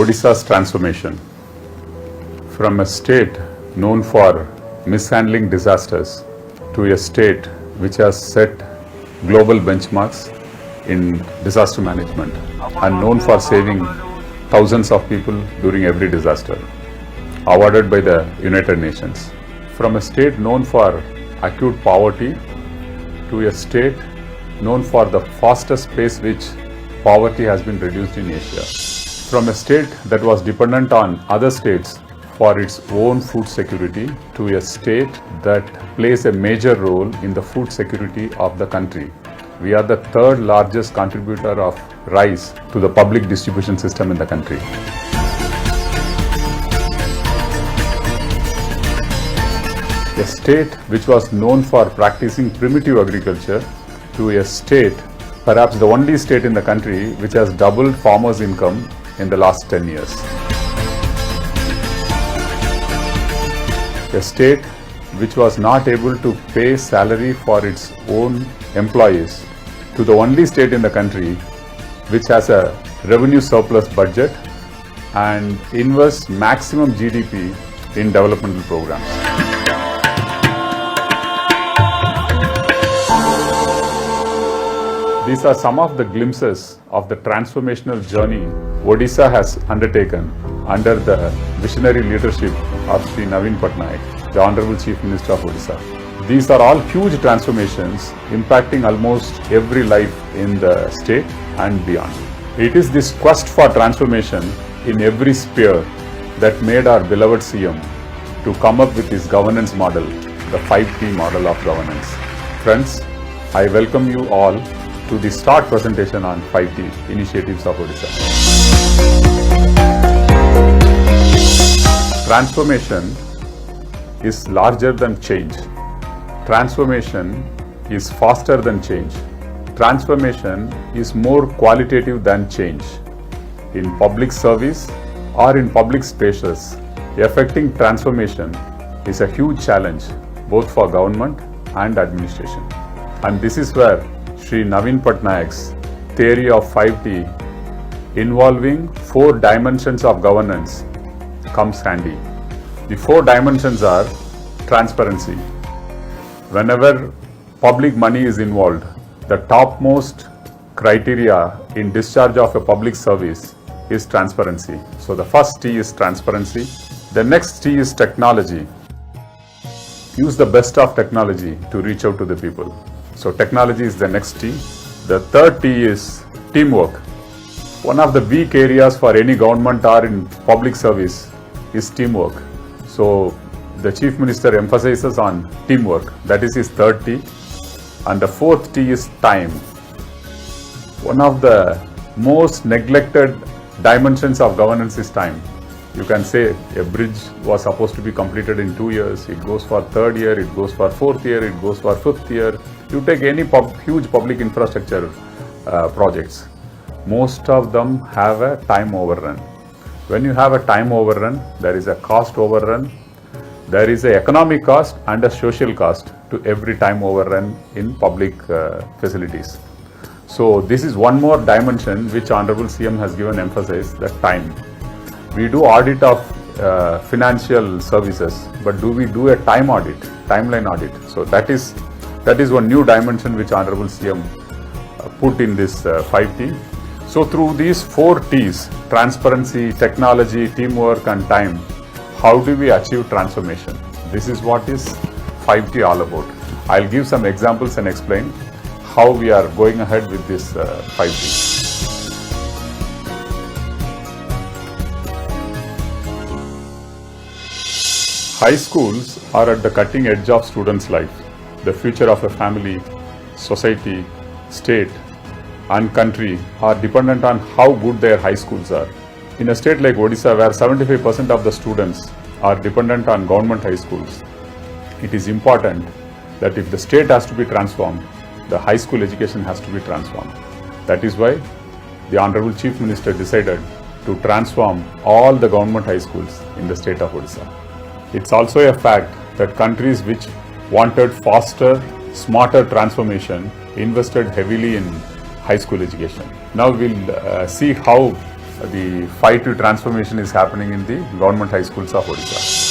Odisha's transformation from a state known for mishandling disasters to a state which has set global benchmarks in disaster management and known for saving thousands of people during every disaster, awarded by the United Nations. From a state known for acute poverty to a state known for the fastest pace which poverty has been reduced in Asia. From a state that was dependent on other states for its own food security to a state that plays a major role in the food security of the country. We are the third largest contributor of rice to the public distribution system in the country. A state which was known for practicing primitive agriculture to a state, perhaps the only state in the country which has doubled farmers' income in the last 10 years. A state which was not able to pay salary for its own employees to the only state in the country which has a revenue surplus budget and invests maximum GDP in developmental programs. These are some of the glimpses of the transformational journey Odisha has undertaken under the visionary leadership of Sri Naveen Patnaik, the Honorable Chief Minister of Odisha. These are all huge transformations impacting almost every life in the state and beyond. It is this quest for transformation in every sphere that made our beloved CM to come up with his governance model, the 5T model of governance. Friends, I welcome you all to the start presentation on 5T initiatives of Odisha. Transformation is larger than change. Transformation is faster than change. Transformation is more qualitative than change. In public service or in public spaces, effecting transformation is a huge challenge both for government and administration. And this is where Sri Naveen Patnaik's theory of 5T involving 4 dimensions of governance comes handy. The 4 dimensions are transparency. Whenever public money is involved, the topmost criteria in discharge of a public service is transparency. So the first T is transparency. The next T is technology. Use the best of technology to reach out to the people. So technology is the next T. The third T is teamwork. One of the weak areas for any government or in public service is teamwork. So the Chief Minister emphasizes on teamwork. That is his third T. And the fourth T is time. One of the most neglected dimensions of governance is time. You can say a bridge was supposed to be completed in 2 years. It goes for 3rd year, it goes for 4th year, it goes for 5th year. You take any huge public infrastructure projects. Most of them have a time overrun. When you have a time overrun, there is a cost overrun. There is an economic cost and a social cost to every time overrun in public facilities. So this is one more dimension which Honorable CM has given emphasis, the time. We do audit of financial services, but do we do a time audit, timeline audit? So that is one new dimension which Honorable CM put in this 5T. So through these 4 T's, transparency, technology, teamwork and time, how do we achieve transformation? This is what is 5T all about. I'll give some examples and explain how we are going ahead with this 5T. High schools are at the cutting edge of students' life. The future of a family, society, state and country are dependent on how good their high schools are. In a state like Odisha, where 75% of the students are dependent on government high schools, it is important that if the state has to be transformed, the high school education has to be transformed. That is why the Honorable Chief Minister decided to transform all the government high schools in the state of Odisha. It's also a fact that countries which wanted faster, smarter transformation invested heavily in high school education. Now we'll see how the fight to transformation is happening in the government high schools of Odisha.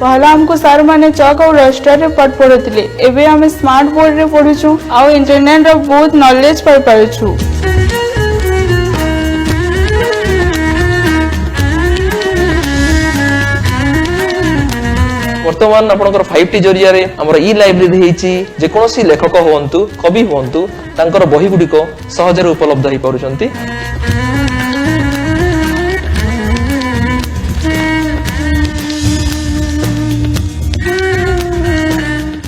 पहला हमको sir माने चौक और register रे पाठ पढ़ुଥିଲେ एबे हम smart board रे पढ़ुछु आ internet रो बहुत नॉलेज पाइ पारुछु। वर्तमान आपनकर 5T जरिया रे हमर ई लाइब्रेरी हेची जे कोनोसी लेखक होंतु कवि होंतु तांकर बही गुडी को सहज रे उपलब्ध हे पारुचंती।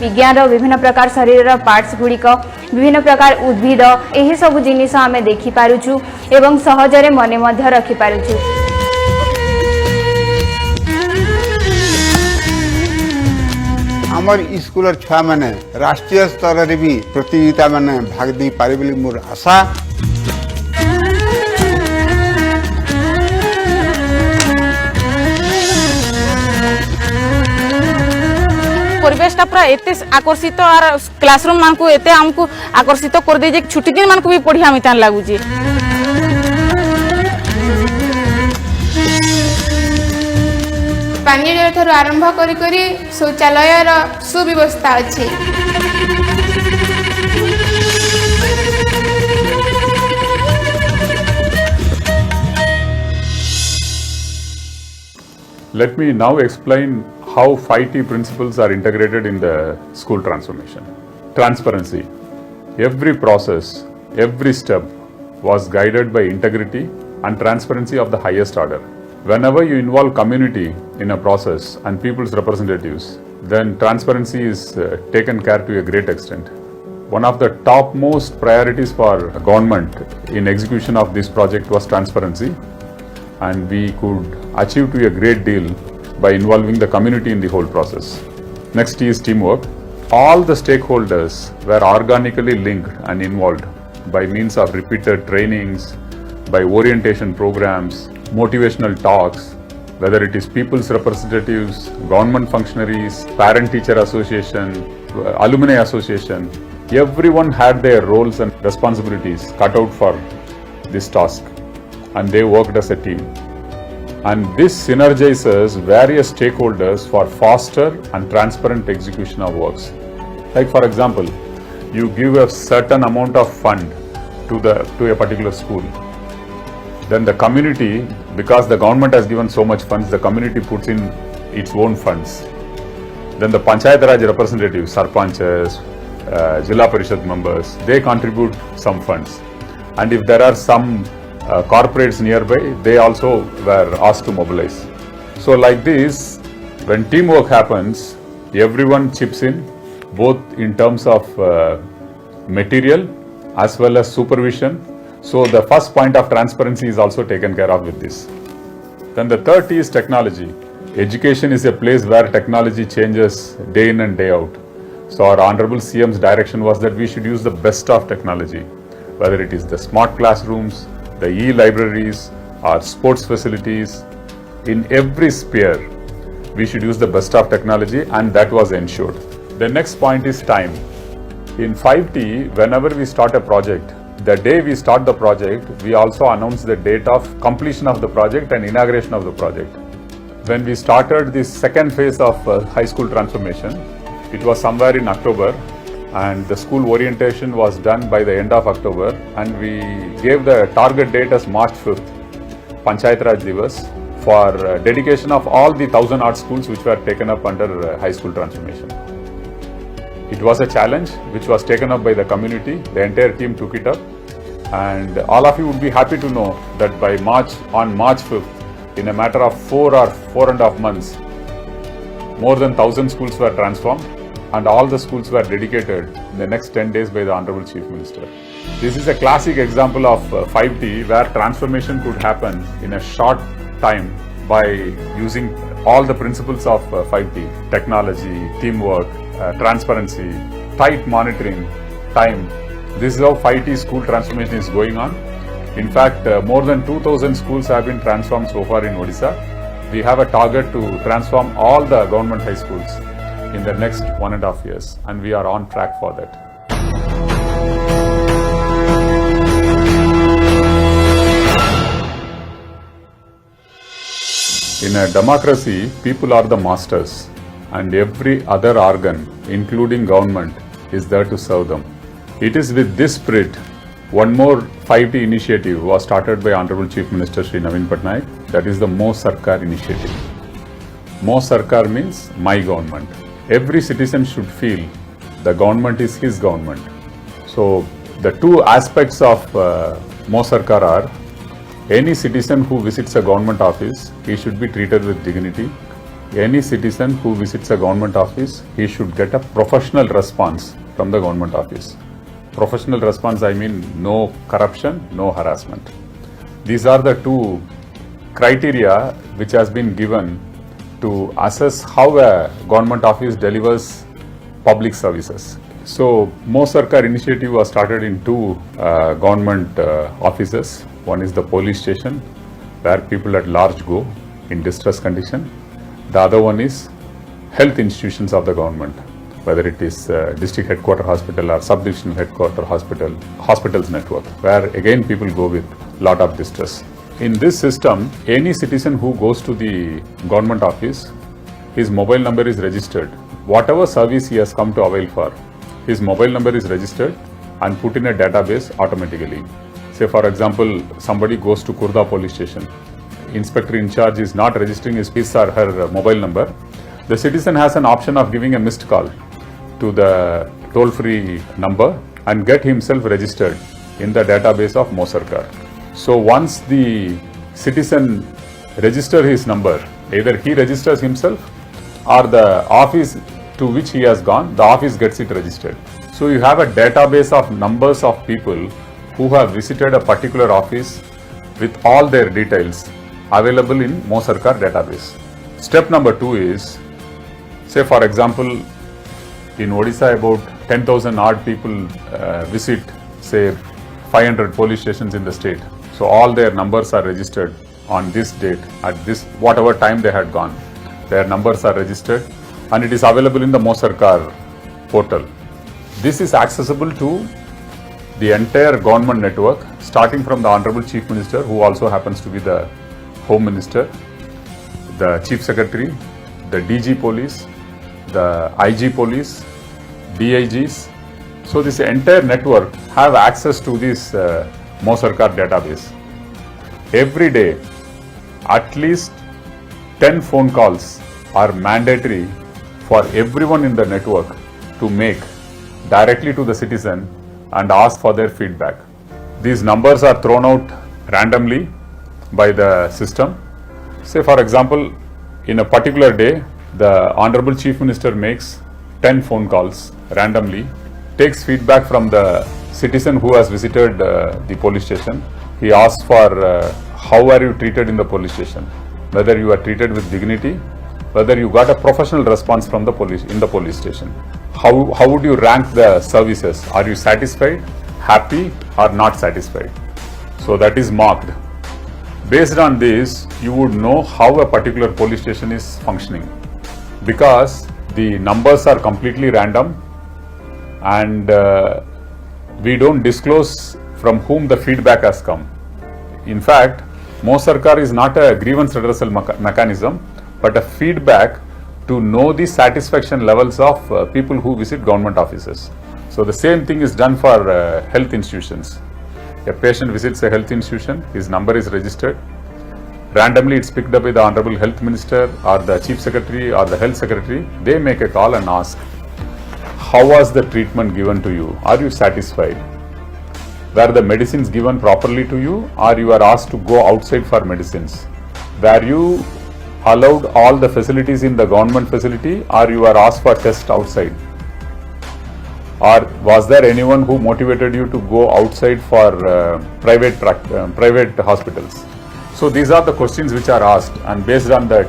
विज्ञान विभिन्न प्रकार शरीर पार्ट्स गुड़िक विभिन्न प्रकार उद्भिद यही सब जिनिस आमे देखि पारुछु एवं सहजरे मने मध्य रखि पारुछु। हमर स्कूल छुआ माने राष्ट्रीय स्तर रे भी प्रतियोगिता माने भाग दी पारि बोली मोर आशा। परिवेशटा पूरा एते आकर्षित और क्लासरूम मान को एते हमको आकर्षित कर दे जे छुट्टी दिन मान को भी पढ़िया मितान लागू जे। पानी जल ठारू आरंभ करी करी शौचालय रो सुव्यवस्था अछि। Let me now explain how 5T principles are integrated in the school transformation. Transparency. Every process, every step was guided by integrity and transparency of the highest order. Whenever you involve community in a process and people's representatives, then transparency is taken care to a great extent. One of the topmost priorities for government in execution of this project was transparency, and we could achieve to a great deal by involving the community in the whole process. Next is teamwork. All the stakeholders were organically linked and involved by means of repeated trainings, by orientation programs, motivational talks, whether it is people's representatives, government functionaries, parent-teacher association, alumni association. Everyone had their roles and responsibilities cut out for this task, and they worked as a team. And this synergizes various stakeholders for faster and transparent execution of works. Like for example, you give a certain amount of fund to a particular school. Then the community, because the government has given so much funds, the community puts in its own funds. Then the Panchayat Raj representatives, Sarpanchas, Jilla Parishad members, they contribute some funds. And if there are some corporates nearby, they also were asked to mobilize. So like this, when teamwork happens, everyone chips in, both in terms of material as well as supervision. So the first point of transparency is also taken care of with this. Then the third T is technology. Education is a place where technology changes day in and day out. So our Honorable CM's direction was that we should use the best of technology, whether it is the smart classrooms, the e-libraries, our sports facilities. In every sphere, we should use the best of technology, and that was ensured. The next point is time. In 5T, whenever we start a project, the day we start the project, we also announce the date of completion of the project and inauguration of the project. When we started this second phase of high school transformation, it was somewhere in October, and the school orientation was done by the end of October, and we gave the target date as March 5th, Panchayat Raj Divas, for dedication of all the 1,000 odd schools which were taken up under high school transformation. It was a challenge which was taken up by the community. The entire team took it up, and all of you would be happy to know that on March 5th, in a matter of 4 or 4.5 months, more than 1,000 schools were transformed, and all the schools were dedicated in the next 10 days by the Honorable Chief Minister. This is a classic example of 5T where transformation could happen in a short time by using all the principles of 5T: technology, teamwork, transparency, tight monitoring, time. This is how 5T school transformation is going on. In fact, more than 2,000 schools have been transformed so far in Odisha. We have a target to transform all the government high schools in the next 1.5 years, and we are on track for that. In a democracy, people are the masters, and every other organ, including government, is there to serve them. It is with this spirit, one more 5T initiative was started by Honorable Chief Minister Shri Naveen, that is the Mo Sarkar initiative. Mo Sarkar means my government. Every citizen should feel the government is his government. So the two aspects of Mo Sarkar are: any citizen who visits a government office, he should be treated with dignity. Any citizen who visits a government office, he should get a professional response from the government office. Professional response, I mean no corruption, no harassment. These are the two criteria which has been given to assess how a government office delivers public services. So, Mo Sarkar initiative was started in two government offices. One is the police station, where people at large go in distress condition. The other one is health institutions of the government, whether it is district headquarter hospital or sub-divisional headquarter hospitals network, where again people go with lot of distress. In this system, any citizen who goes to the government office, his mobile number is registered. Whatever service he has come to avail for, his mobile number is registered and put in a database automatically. Say for example, somebody goes to Kurda police station. Inspector in charge is not registering his or her mobile number. The citizen has an option of giving a missed call to the toll-free number and get himself registered in the database of Mo Sarkar. So once the citizen registers his number, either he registers himself or the office to which he has gone, the office gets it registered. So you have a database of numbers of people who have visited a particular office with all their details available in Mo Sarkar database. Step number 2 is, say for example, in Odisha about 10,000 odd people visit say 500 police stations in the state. So all their numbers are registered on this date at this whatever time they had gone. Their numbers are registered and it is available in the Mo Sarkar portal. This is accessible to the entire government network, starting from the Honorable Chief Minister, who also happens to be the Home Minister, the Chief Secretary, the DG Police, the IG Police, DIGs. So this entire network have access to this Mo Sarkar database. Every day, at least 10 phone calls are mandatory for everyone in the network to make directly to the citizen and ask for their feedback. These numbers are thrown out randomly by the system. Say for example, in a particular day, the Honorable Chief Minister makes 10 phone calls randomly, takes feedback from the citizen who has visited the police station. He asks for how are you treated in the police station, whether you are treated with dignity, whether you got a professional response from the police in the police station. How would you rank the services? Are you satisfied, happy or not satisfied? So that is marked. Based on this, you would know how a particular police station is functioning, because the numbers are completely random and we don't disclose from whom the feedback has come. In fact, Mo Sarkar is not a grievance redressal mechanism, but a feedback to know the satisfaction levels of people who visit government offices. So the same thing is done for health institutions. A patient visits a health institution, his number is registered. Randomly it's picked up by the Honorable Health Minister or the Chief Secretary or the Health Secretary. They make a call and ask, how was the treatment given to you? Are you satisfied? Were the medicines given properly to you, or you are asked to go outside for medicines? Were you allowed all the facilities in the government facility, or you are asked for test outside? Or was there anyone who motivated you to go outside for private hospitals? So these are the questions which are asked, and based on that,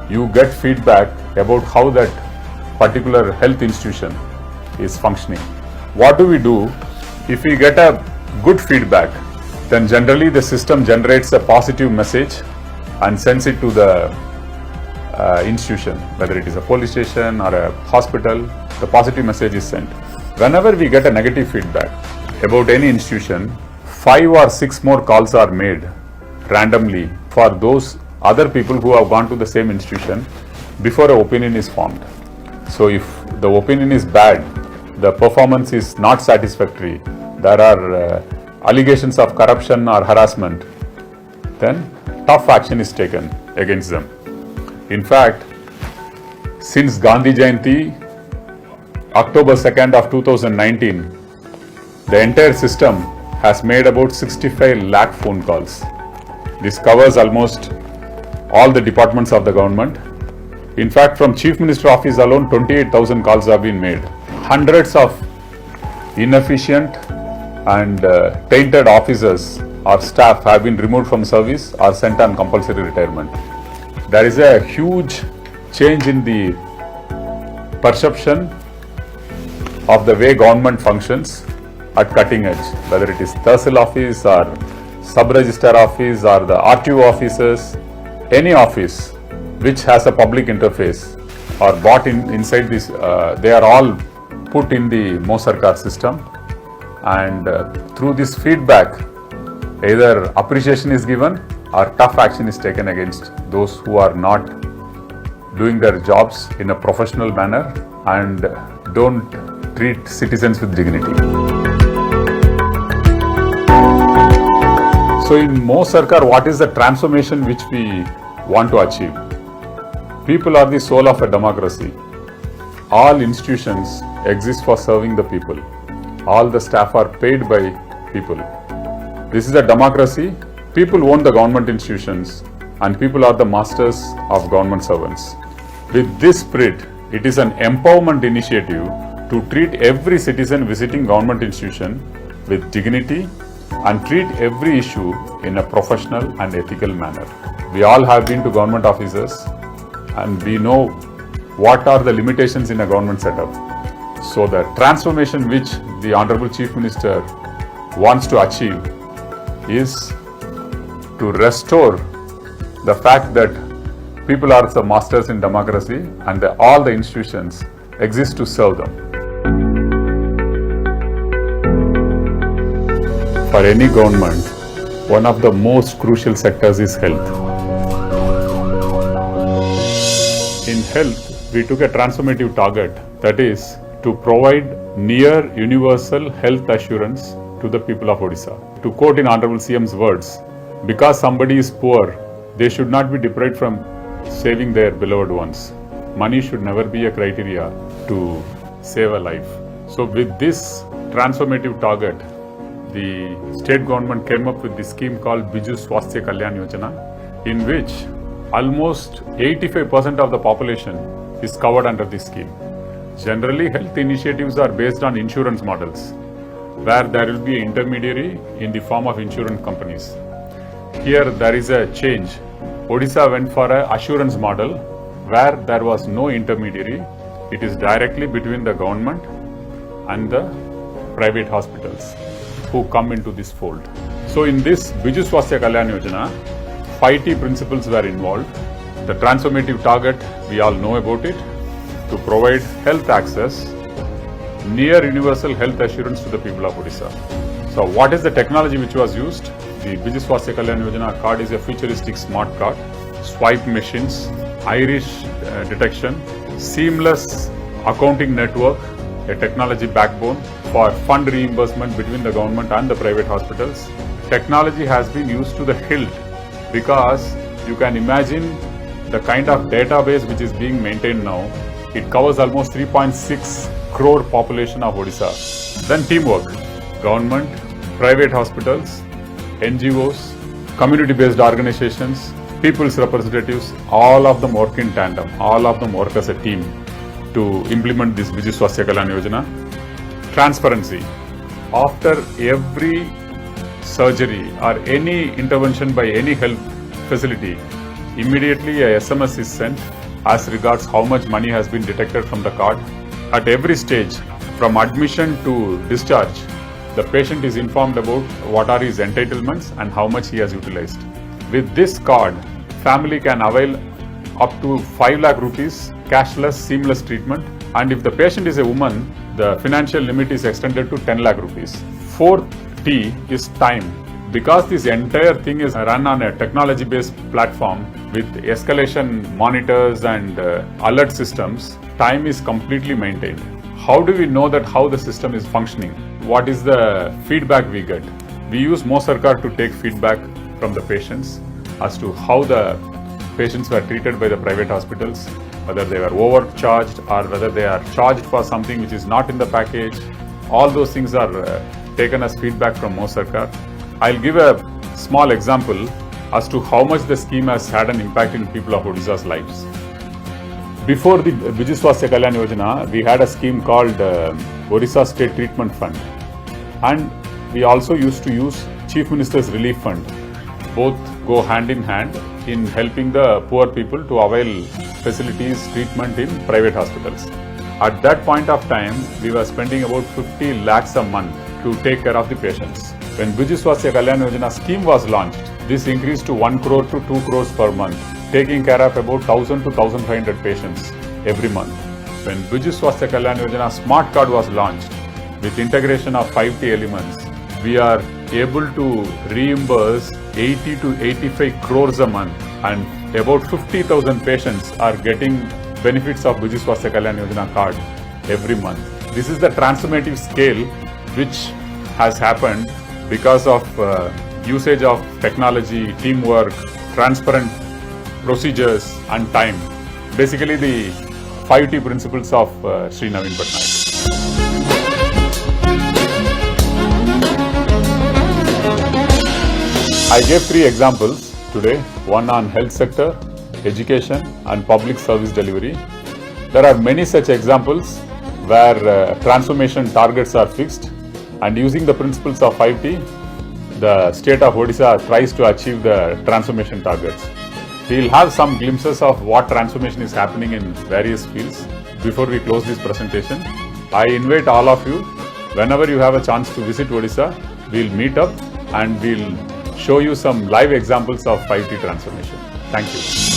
you get feedback about how that particular health institution is functioning. What do we do? If we get a good feedback, then generally the system generates a positive message and sends it to the institution, whether it is a police station or a hospital. The positive message is sent. Whenever we get a negative feedback about any institution, 5 or 6 more calls are made randomly for those other people who have gone to the same institution before an opinion is formed. So if the opinion is bad, the performance is not satisfactory, there are allegations of corruption or harassment, then tough action is taken against them. In fact, since Gandhi Jayanti, October 2nd of 2019, the entire system has made about 65 lakh phone calls. This covers almost all the departments of the government. In fact, from Chief Minister office alone, 28,000 calls have been made. Hundreds of inefficient and tainted officers or staff have been removed from service or sent on compulsory retirement. There is a huge change in the perception of the way government functions at cutting edge, whether it is Tahsil office or sub-register office or the RTO offices, any office which has a public interface or bought inside this, they are all put in the Mosarkar system, and through this feedback, either appreciation is given or tough action is taken against those who are not doing their jobs in a professional manner and don't treat citizens with dignity. So in Mosarkar, what is the transformation which we want to achieve? People are the soul of a democracy. All institutions exist for serving the people. All the staff are paid by people. This is a democracy. People own the government institutions and people are the masters of government servants. With this spirit, it is an empowerment initiative to treat every citizen visiting government institution with dignity and treat every issue in a professional and ethical manner. We all have been to government offices and we know what are the limitations in a government setup. So the transformation which the Honorable Chief Minister wants to achieve is to restore the fact that people are the masters in democracy and that all the institutions exist to serve them. For any government, one of the most crucial sectors is health. In health, we took a transformative target, that is to provide near universal health assurance to the people of Odisha. To quote in Honorable CM's words, because somebody is poor, they should not be deprived from saving their beloved ones. Money should never be a criteria to save a life. So with this transformative target, the state government came up with this scheme called Biju Swasthya Kalyan Yojana, in which almost 85% of the population is covered under this scheme. Generally, health initiatives are based on insurance models, where there will be an intermediary in the form of insurance companies. Here there is a change. Odisha went for an assurance model where there was no intermediary. It is directly between the government and the private hospitals who come into this fold. So in this Biju Swasthya Kalyan Yojana, 5T principles were involved. The transformative target, we all know about it, to provide health access, near universal health assurance to the people of Odisha. So what is the technology which was used? The Biju Swasthya Kalyan Yojana card is a futuristic smart card, swipe machines, iris detection, seamless accounting network, a technology backbone for fund reimbursement between the government and the private hospitals. Technology has been used to the hilt because you can imagine the kind of database which is being maintained now. It covers almost 3.6 crore population of Odisha. Then teamwork, government, private hospitals, NGOs, community-based organizations, people's representatives, all of them work in tandem, all of them work as a team to implement this Biju Swasthya Kalyan Yojana. Transparency. After every surgery or any intervention by any health facility, immediately a SMS is sent as regards how much money has been deducted from the card. At every stage, from admission to discharge, the patient is informed about what are his entitlements and how much he has utilized. With this card, family can avail up to 5 lakh rupees cashless seamless treatment, and if the patient is a woman, the financial limit is extended to 10 lakh rupees. Fourth T is time. Because this entire thing is run on a technology based platform with escalation monitors and alert systems, time is completely maintained. How do we know that how the system is functioning? What is the feedback we get? We use MoSarkar to take feedback from the patients as to how the patients were treated by the private hospitals, whether they were overcharged or whether they are charged for something which is not in the package. All those things are taken as feedback from MoSarkar. I'll give a small example as to how much the scheme has had an impact in people of Odisha's lives. Before the Biju Swasthya Kalyan Yojana, we had a scheme called Odisha State Treatment Fund, and we also used to use Chief Minister's Relief Fund. Both go hand in hand in helping the poor people to avail facilities, treatment in private hospitals. At that point of time, we were spending about 50 lakhs a month to take care of the patients. When Biju Swasthya Kalyan Yojana scheme was launched, this increased to 1 crore to 2 crores per month, taking care of about 1000 to 1500 patients every month. When Biju Swasthya Kalyan Yojana Smart Card was launched, with integration of 5T elements, we are able to reimburse 80 to 85 crores a month, and about 50,000 patients are getting benefits of Biju Swasthya Kalyan Yojana card every month. This is the transformative scale which has happened because of usage of technology, teamwork, transparent procedures and time. Basically the 5T principles of Sri Naveen Patnaik. I gave 3 examples today, one on health sector, education and public service delivery. There are many such examples where transformation targets are fixed, and using the principles of 5T, the state of Odisha tries to achieve the transformation targets. We will have some glimpses of what transformation is happening in various fields before we close this presentation. I invite all of you, whenever you have a chance to visit Odisha, we will meet up and we will show you some live examples of 5T transformation. Thank you.